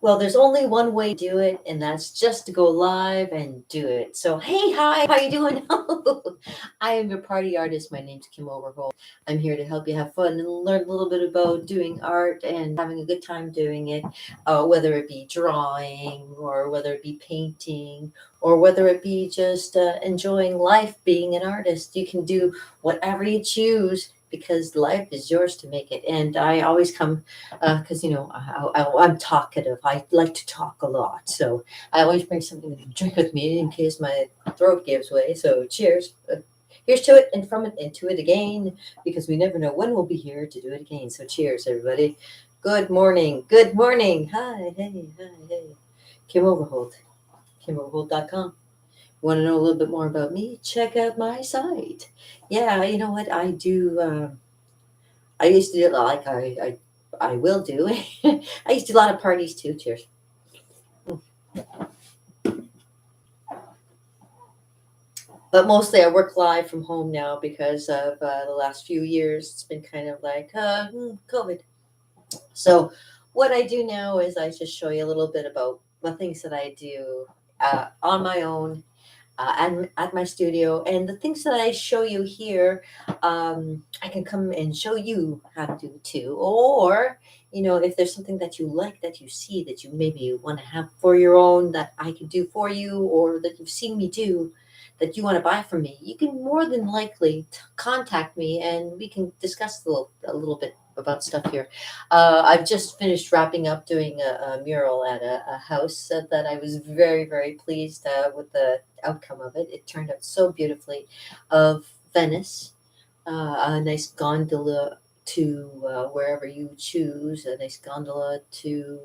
Well, there's only one way to do it, and that's just to go live and do it. So, hey, hi, how you doing? I am your party artist. My name's Kim Overholt. I'm here to help you have fun and learn a little bit about doing art and having a good time doing it, whether it be drawing or whether it be painting or whether it be just enjoying life being an artist. You can do whatever you choose because life is yours to make it. And I always come because I'm talkative. I like to talk a lot, so I always bring something to drink with me in case my throat gives way. So cheers. Here's to it and from it and to it again, because we never know when we'll be here to do it again. So cheers, everybody. Good morning. Good morning. Hi, hey, hi, hey. Kim Overholt. KimOverholt.com. Want to know a little bit more about me? Check out my site. Yeah, you know what I do. I used to do like I will do. I used to do a lot of parties too. Cheers. But mostly I work live from home now because of the last few years. It's been kind of like COVID. So what I do now is I just show you a little bit about the things that I do on my own at my studio, and the things that I show you here, I can come and show you how to do too. Or, if there's something that you like, that you see, that you maybe want to have for your own, that I can do for you, or that you've seen me do, that you want to buy from me, you can more than likely contact me, and we can discuss a little bit about stuff here. I've just finished wrapping up doing a mural at a house that I was very, very pleased with the outcome of it. It turned out so beautifully, of Venice, a nice gondola to wherever you choose, a nice gondola to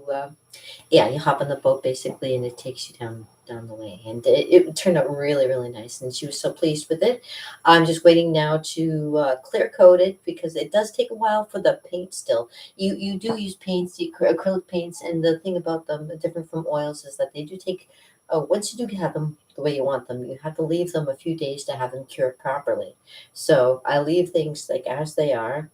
yeah, you hop on the boat basically, and it takes you down the way, and it turned out really, really nice, and she was so pleased with it. I'm just waiting now to clear coat it, because it does take a while for the paint. Still, you do use paints, acrylic paints, and the thing about them, different from oils, is that they do take. Once you do have them the way you want them, you have to leave them a few days to have them cured properly. So I leave things like as they are,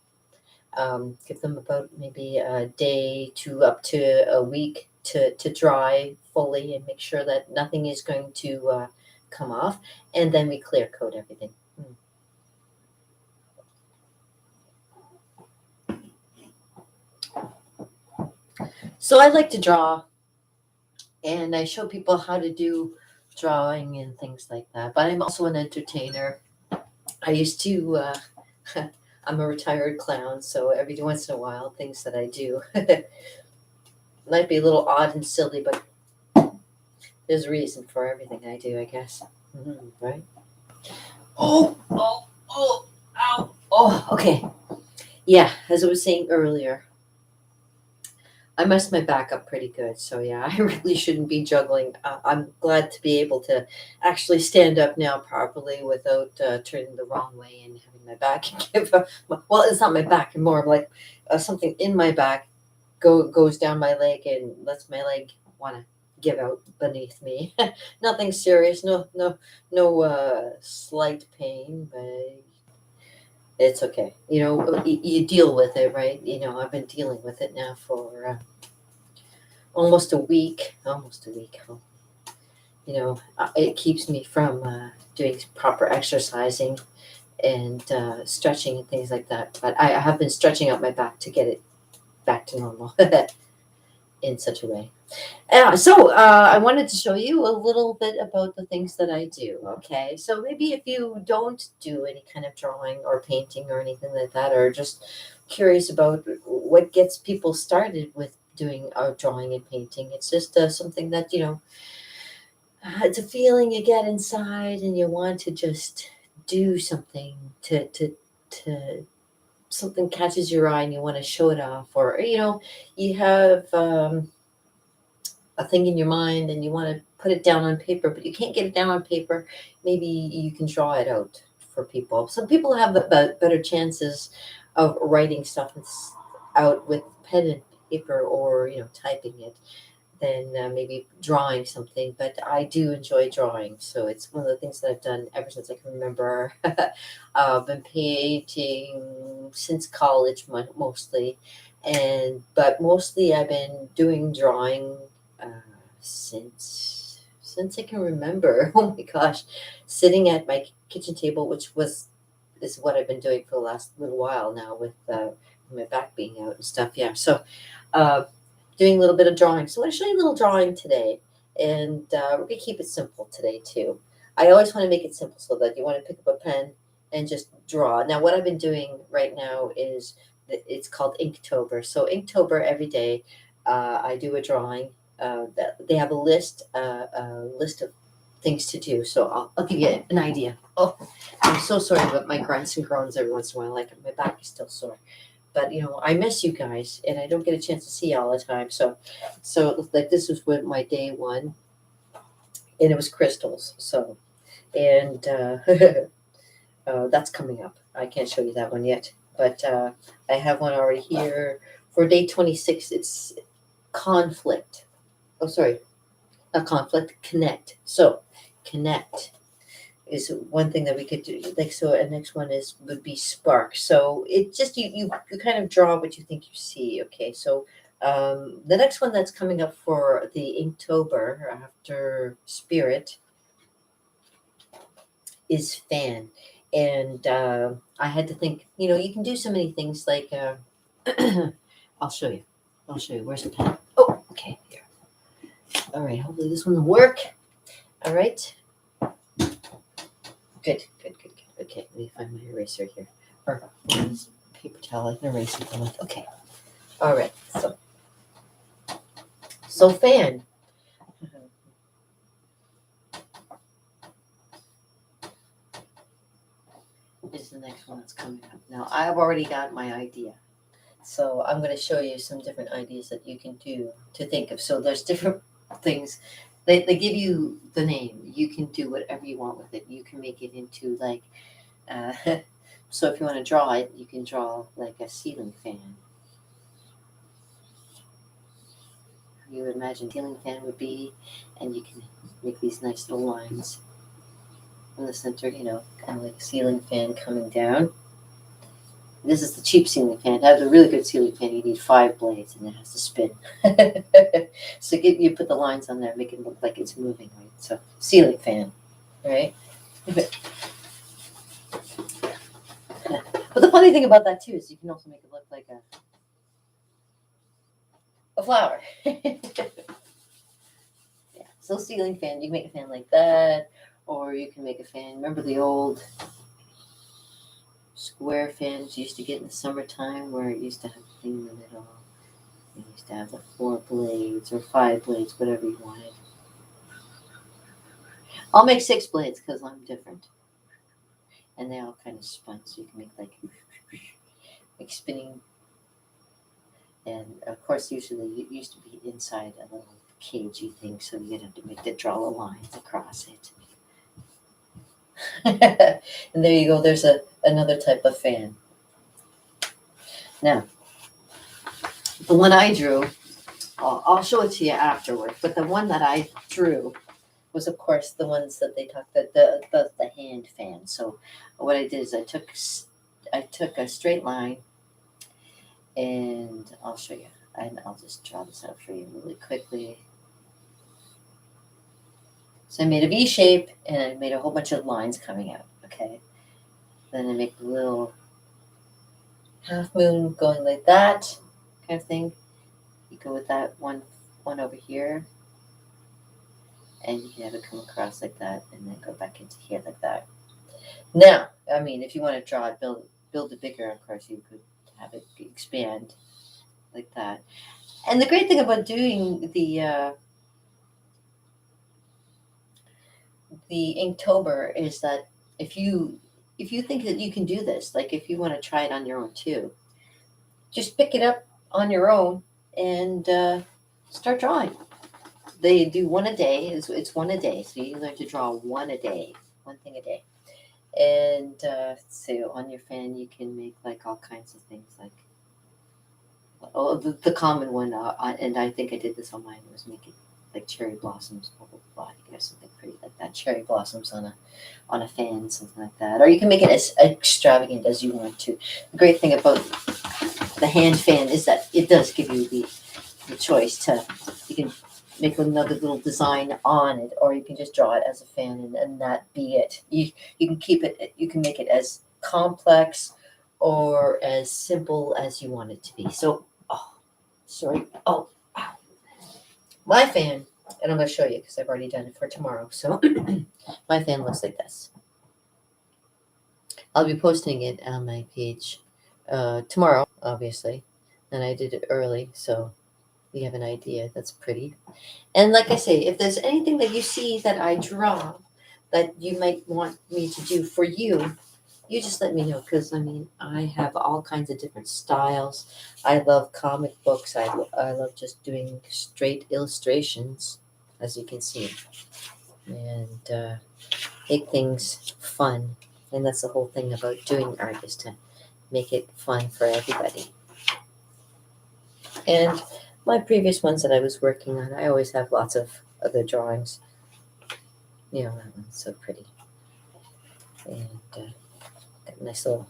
give them about maybe a day to up to a week to dry fully, and make sure that nothing is going to come off. And then we clear coat everything. So I like to draw, and I show people how to do drawing and things like that. But I'm also an entertainer. I used to, I'm a retired clown, so every once in a while, things that I do might be a little odd and silly, but there's a reason for everything I do, I guess. Right? Ow. Oh, okay. Yeah, as I was saying earlier, I messed my back up pretty good. So, yeah, I really shouldn't be juggling. I'm glad to be able to actually stand up now properly without turning the wrong way and having my back give up. Well, it's not my back, more of like something in my back goes down my leg and lets my leg want to give out beneath me. Nothing serious, no slight pain, but it's okay. You deal with it, right? I've been dealing with it now for almost a week. Almost a week. It keeps me from doing proper exercising and stretching and things like that. But I have been stretching out my back to get it back to normal in such a way. So I wanted to show you a little bit about the things that I do. Okay, so maybe if you don't do any kind of drawing or painting or anything like that, or just curious about what gets people started with doing drawing and painting, it's just something that it's a feeling you get inside, and you want to just do something to something catches your eye, and you want to show it off, or you have. A thing in your mind, and you want to put it down on paper, but you can't get it down on paper. Maybe you can draw it out for people. Some people have better chances of writing stuff out with pen and paper, or typing it, than maybe drawing something. But I do enjoy drawing, so it's one of the things that I've done ever since I can remember. I've been painting since college, mostly, but mostly I've been doing drawing uh, since I can remember. Oh my gosh, sitting at my kitchen table, which was is what I've been doing for the last little while now with my back being out and stuff. Yeah, so uh, doing a little bit of drawing. So I'm going to show you a little drawing today, and we're going to keep it simple today too. I always want to make it simple so that you want to pick up a pen and just draw. Now, what I've been doing right now is it's called Inktober. So Inktober every day, I do a drawing. That they have a list of things to do. So I'll give you an idea. Oh, I'm so sorry about my grunts and groans every once in a while. Like my back is still sore, but I miss you guys, and I don't get a chance to see you all the time. So like this was with my day one, and it was crystals. So and that's coming up. I can't show you that one yet, but I have one already here for day 26. It's conflict. Oh, sorry, not conflict. Connect. So connect is one thing that we could do. Like so, and next one would be spark. So it just you kind of draw what you think you see. Okay, so the next one that's coming up for the Inktober after spirit is fan, and I had to think. You can do so many things. Like I'll show you. I'll show you. Where's the pen? Oh, okay, here. All right. Hopefully this one will work. All right. Good, good, good, good. Okay, let me find my eraser here. Or this paper towel I can erase it with. Okay. All right. So fan. Is the next one that's coming up. Now I've already got my idea. So I'm going to show you some different ideas that you can do to think of. So there's different things. They give you the name. You can do whatever you want with it. You can make it into like, uh, so if you want to draw it, you can draw like a ceiling fan. You would imagine ceiling fan would be, and you can make these nice little lines in the center, kind of like a ceiling fan coming down. This is the cheap ceiling fan. To have a really good ceiling fan, you need 5 blades, and it has to spin. So you put the lines on there, make it look like it's moving, right? So ceiling fan, right? But the funny thing about that too is you can also make it look like a flower. Yeah. So ceiling fan, you can make a fan like that, or you can make a fan. Remember the old square fans you used to get in the summertime where it used to have a thing in the middle. You used to have the 4 blades or 5 blades, whatever you wanted. I'll make 6 blades because I'm different. And they all kind of spun, so you can make like spinning. And of course, usually it used to be inside a little cagey thing, so you'd have to draw the lines across it. And there you go. There's another type of fan. Now, the one I drew, I'll show it to you afterward. But the one that I drew was, of course, the ones that they talk the hand fan. So what I did is I took a straight line, and I'll show you. And I'll just draw this out for you really quickly. So I made a V shape, and I made a whole bunch of lines coming out. Okay. Then I make a little half moon going like that kind of thing. You go with that one over here, and you can have it come across like that, and then go back into here like that. Now, I mean, if you want to draw it, build it bigger, of course, you could have it expand like that. And the great thing about doing the Inktober is that if you think that you can do this, like if you want to try it on your own too, just pick it up on your own and start drawing. They do one a day. It's one a day, so you learn to draw one a day, one thing a day. And so on your fan, you can make like all kinds of things, like the common one, and I think I did this on mine, was making like cherry blossoms, blah blah blah. You know, something pretty like that, cherry blossoms on a fan, something like that. Or you can make it as extravagant as you want to. The great thing about the hand fan is that it does give you the choice to, you can make another little design on it, or you can just draw it as a fan and that be it. You can keep it. You can make it as complex or as simple as you want it to be. So, oh, sorry. Oh, wow. My fan, and I'm going to show you because I've already done it for tomorrow. So, my fan looks like this. I'll be posting it on my page tomorrow, obviously, and I did it early, so you have an idea. That's pretty. And like I say, if there's anything that you see that I draw that you might want me to do for you, you just let me know. Because I mean, I have all kinds of different styles. I love comic books. I love just doing straight illustrations, as you can see, and make things fun. And that's the whole thing about doing art, is to make it fun for everybody. And my previous ones that I was working on, I always have lots of other drawings. You know, that one's so pretty. And got a nice little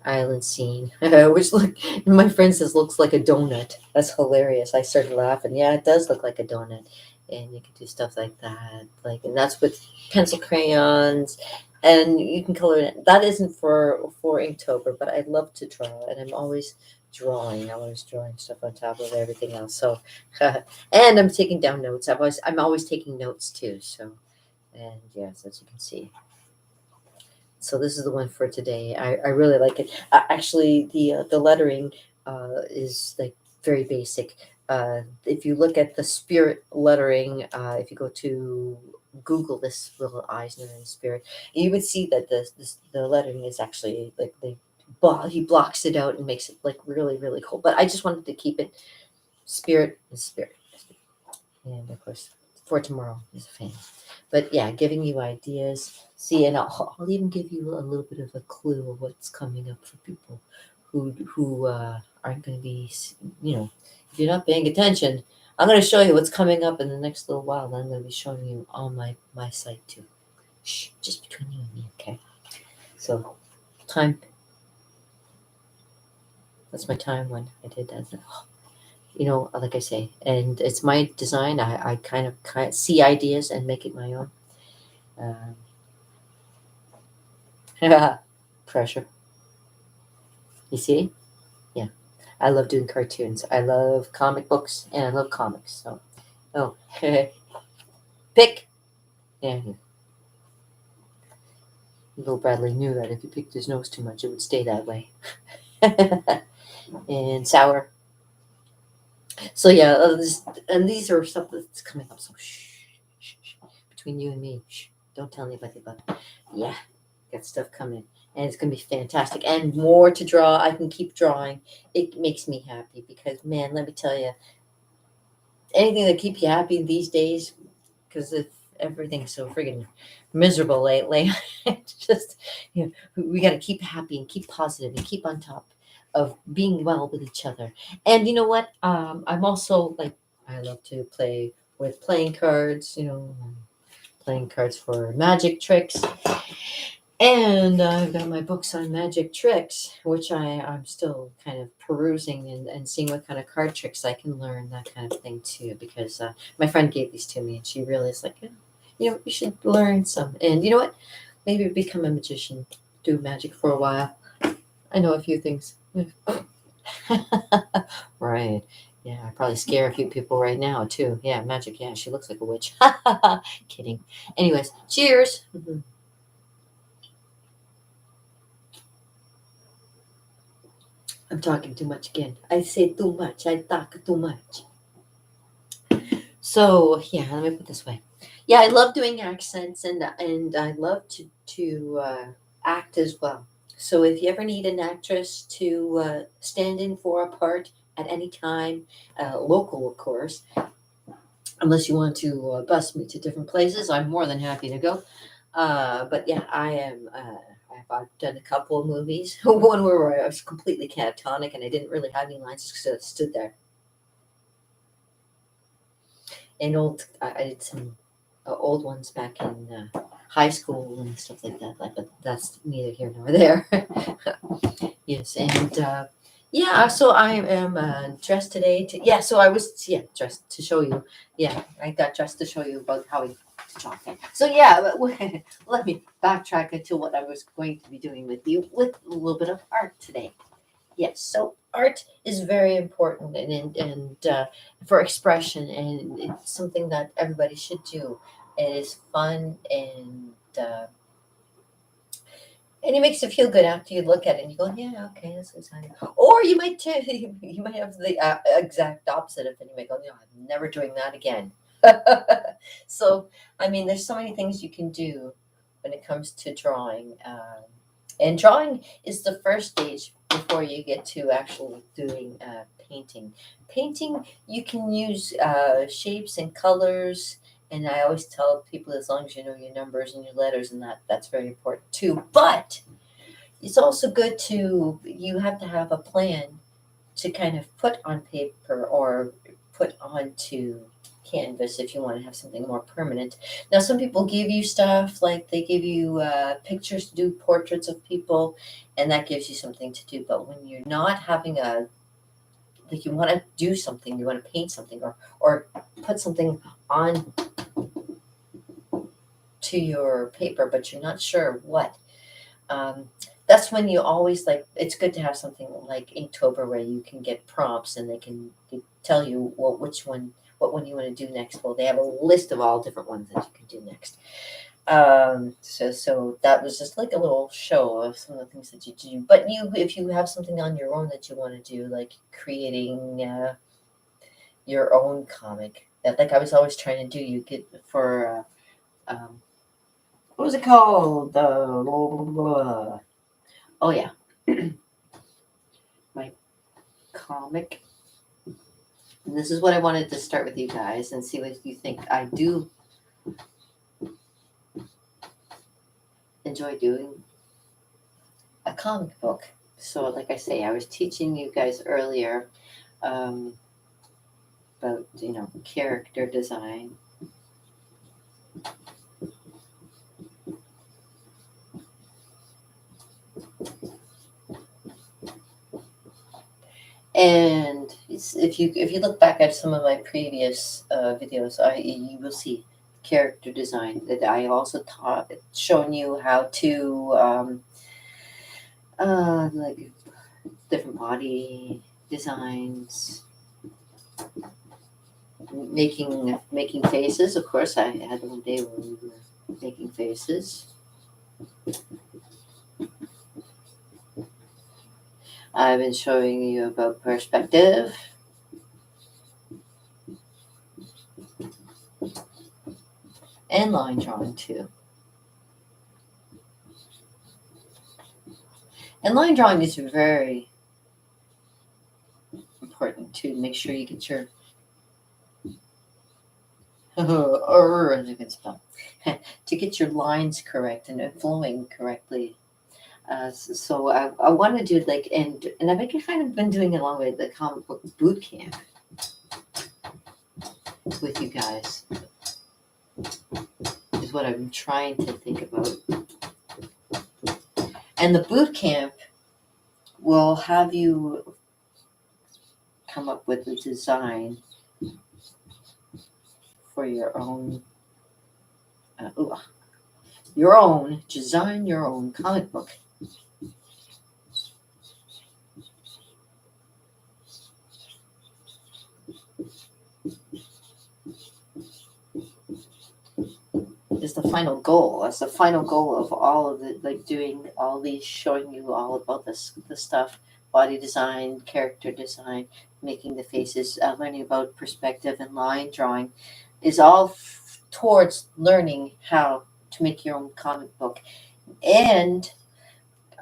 island scene, which look, my friend says looks like a donut. That's hilarious. I started laughing. Yeah, it does look like a donut. And you can do stuff like that. Like, and that's with pencil crayons. And you can color it. That isn't for Inktober, but I love to draw, and I'm always drawing. I'm always drawing stuff on top of everything else. So, and I'm taking down notes. I'm always taking notes too. So, and yes, as you can see. So this is the one for today. I really like it. Actually, the lettering is like very basic. If you look at the spirit lettering, if you go to Google this little Eisner and spirit, you would see that the lettering is actually like he blocks it out and makes it like really really cool. But I just wanted to keep it spirit and spirit, and of course for tomorrow is a fan. But yeah, giving you ideas. See, and I'll even give you a little bit of a clue of what's coming up for people who aren't going to be, you know, if you're not paying attention. I'm going to show you what's coming up in the next little while. I'm going to be showing you on my site too. Shh, just between you and me, okay? So, time. That's my time when I did that. You know, like I say, and it's my design. I kind of see ideas and make it my own. Um, pressure. You see? Yeah. I love doing cartoons. I love comic books and I love comics. So, oh, pick. Yeah. Little Bradley knew that if he picked his nose too much, it would stay that way. And sour. So yeah, and these are stuff that's coming up. So shh, between you and me, shh, don't tell anybody about it. Yeah, got stuff coming, and it's gonna be fantastic, and more to draw. I can keep drawing. It makes me happy because man, let me tell you, anything that keeps you happy these days, because if everything's so friggin' miserable lately, it's just we got to keep happy and keep positive and keep on top of being well with each other. And you know what? I'm also like I love to play with playing cards. You know, playing cards for magic tricks. And I've got my books on magic tricks, which I'm still kind of perusing and seeing what kind of card tricks I can learn, that kind of thing too. Because my friend gave these to me, and she really is like, yeah, you know, you should learn some. And you know what? Maybe become a magician, do magic for a while. I know a few things. Right. Yeah, I probably scare a few people right now too. Yeah, magic. Yeah, she looks like a witch. Kidding. Anyways, cheers. I'm talking too much again. I say too much. I talk too much. So yeah, let me put it this way. Yeah, I love doing accents and I love to act as well. So if you ever need an actress to stand in for a part at any time, local of course, unless you want to bus me to different places, I'm more than happy to go. But yeah, I am. I've done a couple of movies. One where I was completely catatonic and I didn't really have any lines, just stood there. And I did some old ones back in high school and stuff like that. But that's neither here nor there. Yes, and Yeah, so I am dressed today. So I was dressed to show you. Yeah, I got dressed to show you about how we to draw. Okay. So yeah, let me backtrack into what I was going to be doing with you with a little bit of art today. Yes, so art is very important and for expression, and it's something that everybody should do. It is fun and it makes you feel good after you look at it and you go, yeah, okay, this is nice. Or you might you might have the exact opposite of it. You might go, no, I'm never doing that again. So, I mean, there's so many things you can do when it comes to drawing. And drawing is the first stage before you get to actually doing painting. Painting, you can use shapes and colors. And I always tell people, as long as you know your numbers and your letters, and that's very important too. But it's also good to you have to have a plan to kind of put on paper or put onto canvas if you want to have something more permanent. Now, some people give you stuff like they give you pictures to do portraits of people, and that gives you something to do. But when you're not having a like you want to do something, you want to paint something or put something on to your paper, but you're not sure what. Um, that's when you always like. It's good to have something like Inktober where you can get prompts and they tell you what one you want to do next. Well, they have a list of all different ones that you can do next. So that was just like a little show of some of the things that you do. But if you have something on your own that you want to do, like creating your own comic, that like I was always trying to do, you get for. What was it called? Oh yeah, my comic. And this is what I wanted to start with you guys and see what you think. I do enjoy doing a comic book. So, like I say, I was teaching you guys earlier um, about character design. And if you look back at some of my previous videos, you will see character design that I also taught, showing you how to like different body designs, making faces. Of course, I had one day where we were making faces. I've been showing you about perspective. And line drawing too. And line drawing is very important too, to make sure you get your as you can spell to get your lines correct and flowing correctly. So I want to do like and I've kind of been doing it along with the comic book boot camp with you guys is what I'm trying to think about. And the boot camp will have you come up with a design for design your own comic book. Is the final goal. That's the final goal of all of it, like doing all these, showing you all about the stuff, body design, character design, making the faces, learning about perspective and line drawing, is all towards learning how to make your own comic book. And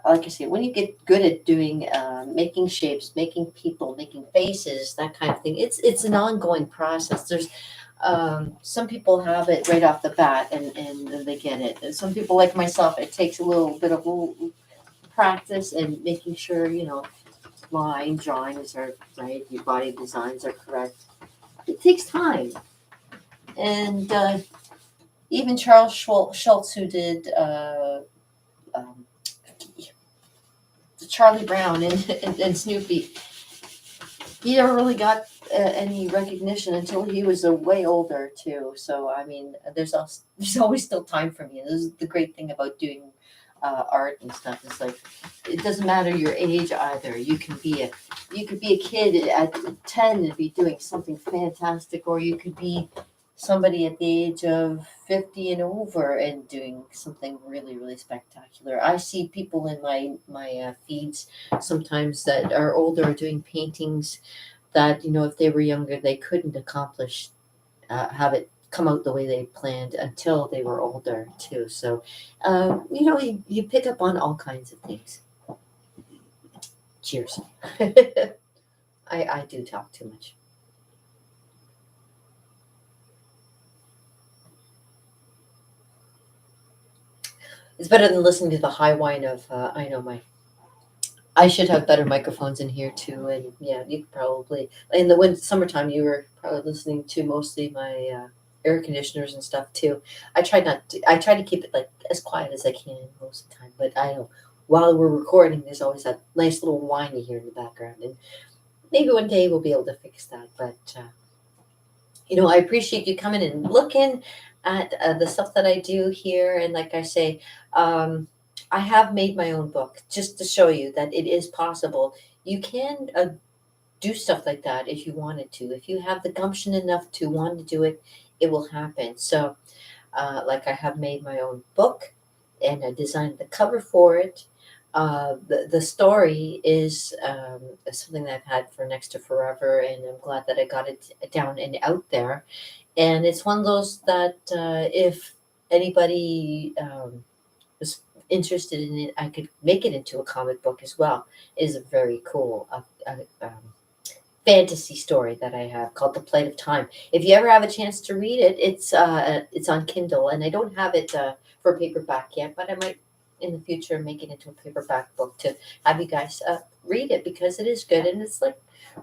like I say, when you get good at doing making shapes, making people, making faces, that kind of thing, it's an ongoing process. There's some people have it right off the bat and they get it. And some people like myself, it takes a little bit of practice and making sure line drawings are right, your body designs are correct. It takes time, and even Charles Schultz, who did um, Charlie Brown and Snoopy. He never really got any recognition until he was way older too. So I mean, there's always still time for me. And this is the great thing about doing art and stuff. It's like it doesn't matter your age either. You could be a kid at 10 and be doing something fantastic, or you could be somebody at the age of 50 and over and doing something really really spectacular. I see people in my feeds sometimes that are older doing paintings that if they were younger they couldn't accomplish have it come out the way they planned until they were older too. So you pick up on all kinds of things. Cheers. I do talk too much. It's better than listening to the high whine of I know my I should have better microphones in here too. And yeah, you could probably in the summertime you were probably listening to mostly my air conditioners and stuff too. I try to keep it like as quiet as I can most of the time. But I know while we're recording, there's always that nice little whine you hear in the background, and maybe one day we'll be able to fix that. But I appreciate you coming and looking at the stuff that I do here. And like I say, I have made my own book just to show you that it is possible. You can do stuff like that if you wanted to. If you have the gumption enough to want to do it, it will happen. So, like I have made my own book and I designed the cover for it. The story is something that I've had for next to forever, and I'm glad that I got it down and out there. And it's one of those that if anybody was interested in it, I could make it into a comic book as well. It is a very cool fantasy story that I have called The Plight of Time. If you ever have a chance to read it, it's on Kindle, and I don't have it for paperback yet, but I might in the future make it into a paperback book to have you guys read it because it is good and it's like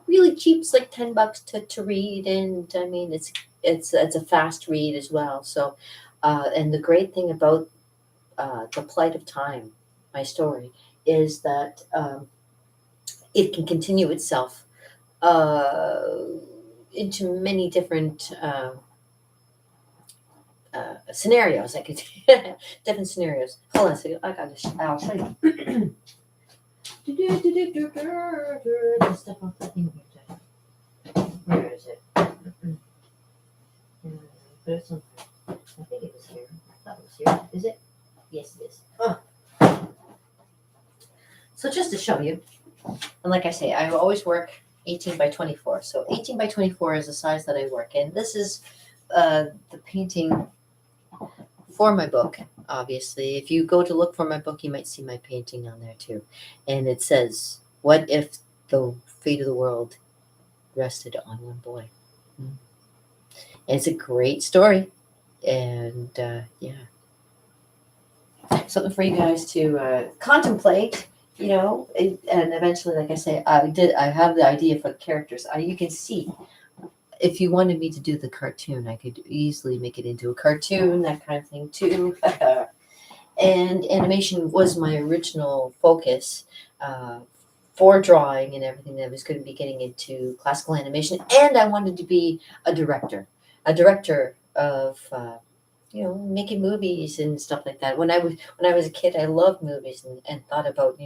really cheap. It's like $10 to read, and I mean it's a fast read as well. So, and the great thing about The Plight of Time, my story, is that it can continue itself uh, into many different scenarios. I could different scenarios. Hold on a second. I got this. I'll show you. Let's step off the thing here. Where is it? Put it somewhere. I think it was here. I thought it was here. Is it? Yes, it is. Oh. So just to show you, and like I say, I always work 18 by 24. So 18 by 24 is the size that I work in. This is the painting for my book. Obviously, if you go to look for my book, you might see my painting on there too. And it says, "What if the fate of the world rested on one boy?" And it's a great story, and yeah, something for you guys to contemplate. And eventually, like I say, I have the idea for the characters. You can see if you wanted me to do the cartoon, I could easily make it into a cartoon, that kind of thing too. And animation was my original focus for drawing and everything. I was going to be getting into classical animation, and I wanted to be a director of making movies and stuff like that. When I was a kid, I loved movies and thought about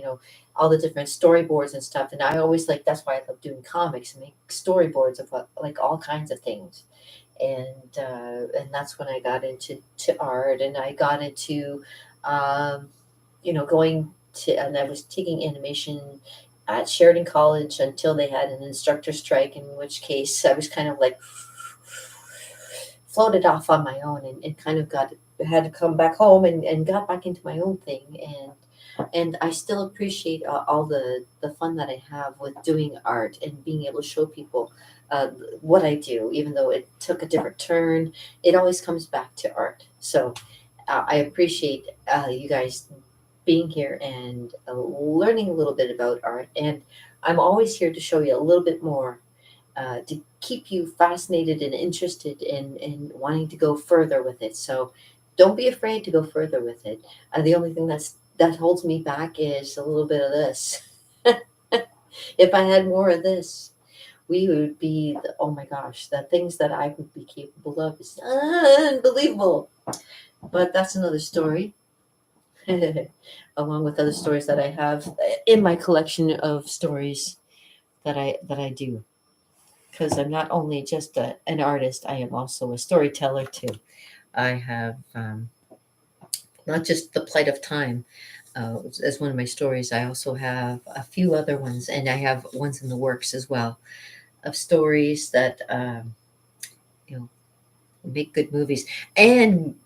all the different storyboards and stuff. And I always that's why I love doing comics and make storyboards of like all kinds of things. And that's when I got into art, and I got into going to, and I was taking animation at Sheridan College until they had an instructor strike, in which case I was kind of like floated off on my own and kind of had to come back home and got back into my own thing. And I still appreciate all the fun that I have with doing art and being able to show people what I do, even though it took a different turn. It always comes back to art. So I appreciate you guys being here and learning a little bit about art. And I'm always here to show you a little bit more to keep you fascinated and interested in wanting to go further with it. So don't be afraid to go further with it. The only thing that holds me back is a little bit of this. If I had more of this, we would be, oh my gosh, the things that I would be capable of is unbelievable. But that's another story, along with other stories that I have in my collection of stories that I do. Because I'm not only just an artist, I am also a storyteller too. I have not just the plight of time as one of my stories. I also have a few other ones, and I have ones in the works as well of stories that you know make good movies and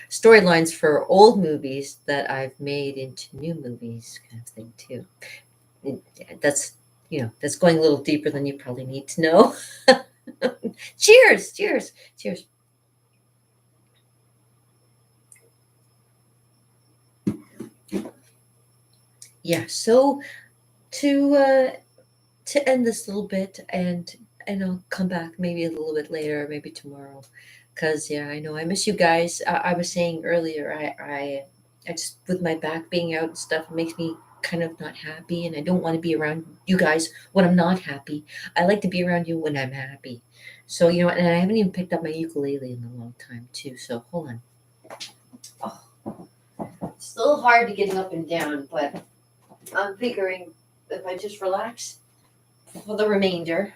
storylines for old movies that I've made into new movies, kind of thing too. That's that's going a little deeper than you probably need to know. Cheers! Cheers! Cheers! Yeah. So to end this little bit, and I'll come back maybe a little bit later, maybe tomorrow, because yeah, I know I miss you guys. I was saying earlier, I just, with my back being out and stuff, it makes me kind of not happy, and I don't want to be around you guys when I'm not happy. I like to be around you when I'm happy. So and I haven't even picked up my ukulele in a long time too. So hold on. Oh, it's a little hard to get up and down, but I'm figuring if I just relax for the remainder.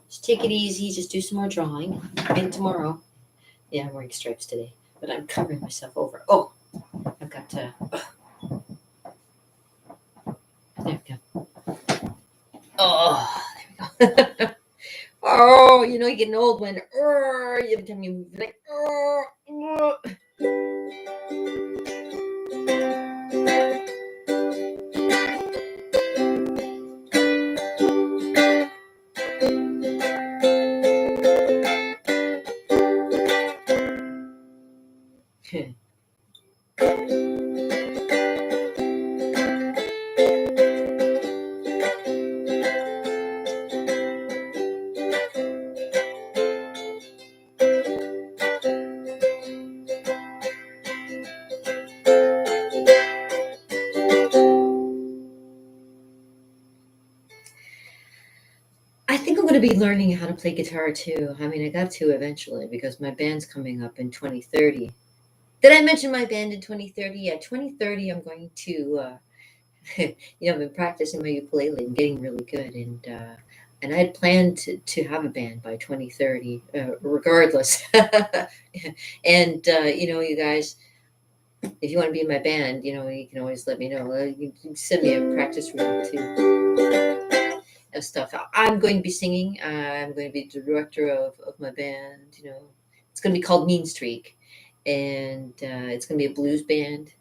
Just take it easy. Just do some more drawing. And tomorrow, yeah, I'm wearing stripes today, but I'm covering myself over. Oh, I've got to. There we go. Oh, there we go. Oh, you're getting old when every time you move, like. I think I'm going to be learning how to play guitar too. I mean, I got to eventually because my band's coming up in 2030. Did I mention my band in 2030? Yeah, 2030, I'm going to, I've been practicing my ukulele and getting really good. And I had planned to have a band by 2030, regardless. And, you guys, if you want to be in my band, you can always let me know. You can send me a practice room too of stuff. I'm going to be singing. I'm going to be the director of my band. It's going to be called Mean Streak, and it's going to be a blues band.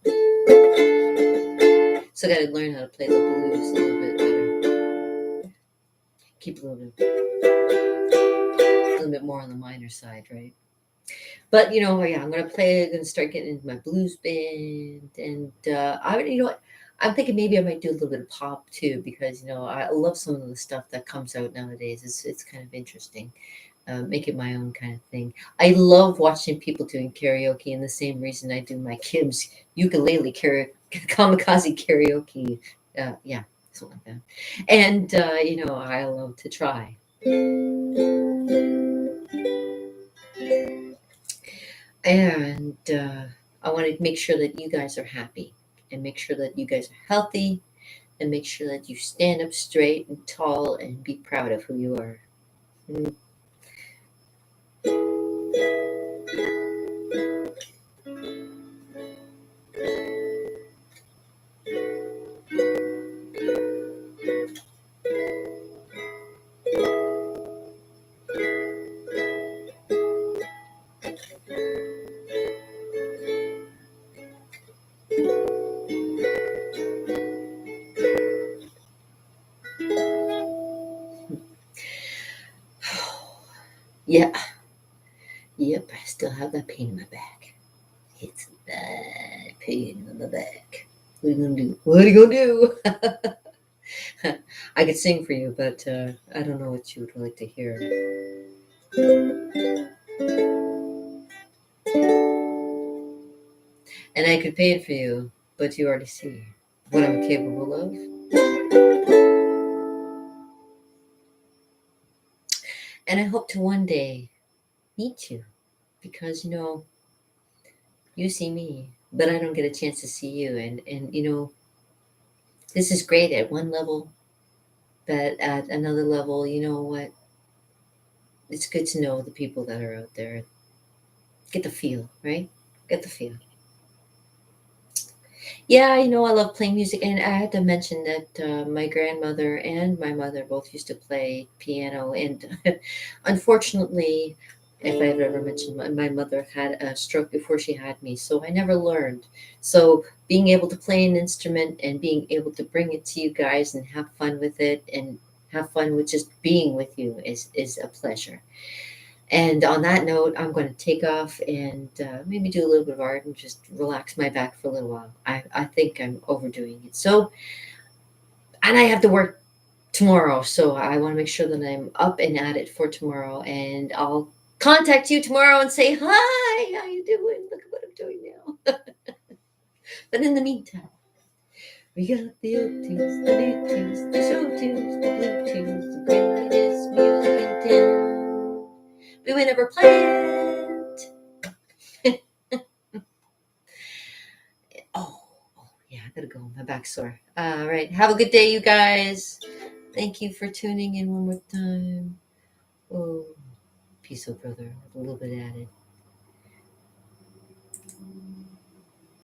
So I got to learn how to play the blues a little bit better. Keep a little bit more on the minor side, right? But yeah, I'm going to play. I'm going to start getting into my blues band, and I'm thinking maybe I might do a little bit of pop too, because I love some of the stuff that comes out nowadays. It's kind of interesting. Make it my own kind of thing. I love watching people doing karaoke, and the same reason I do my kids ukulele kamikaze karaoke. Yeah, something like that. And I love to try. And I want to make sure that you guys are happy, and make sure that you guys are healthy, and make sure that you stand up straight and tall and be proud of who you are. Mm. Yeah, yep, I still have that pain in my back. It's a bad pain in the back. What are you gonna do? What are you gonna do? I could sing for you, but I don't know what you would like to hear. And I could paint for you, but you already see what I'm capable of. And I hope to one day meet you because, you see me, but I don't get a chance to see you. And this is great at one level, but at another level, you know what? It's good to know the people that are out there. Get the feel, right? Get the feel. Yeah, I love playing music, and I had to mention that my grandmother and my mother both used to play piano, and unfortunately, if I've ever mentioned, my mother had a stroke before she had me, so I never learned. So being able to play an instrument and being able to bring it to you guys and have fun with it and have fun with just being with you is a pleasure. And on that note, I'm going to take off and maybe do a little bit of art and just relax my back for a little while. I think I'm overdoing it. So, and I have to work tomorrow. So I want to make sure that I'm up and at it for tomorrow. And I'll contact you tomorrow and say, hi, how you doing? Look at what I'm doing now. But in the meantime, we got the old tunes, the new tunes, the show tunes, the blue tunes, the greatest music in town. We would never play it. Oh, yeah, I gotta go. My back's sore. All right. Have a good day, you guys. Thank you for tuning in one more time. Oh, peace, oh brother. A little bit added.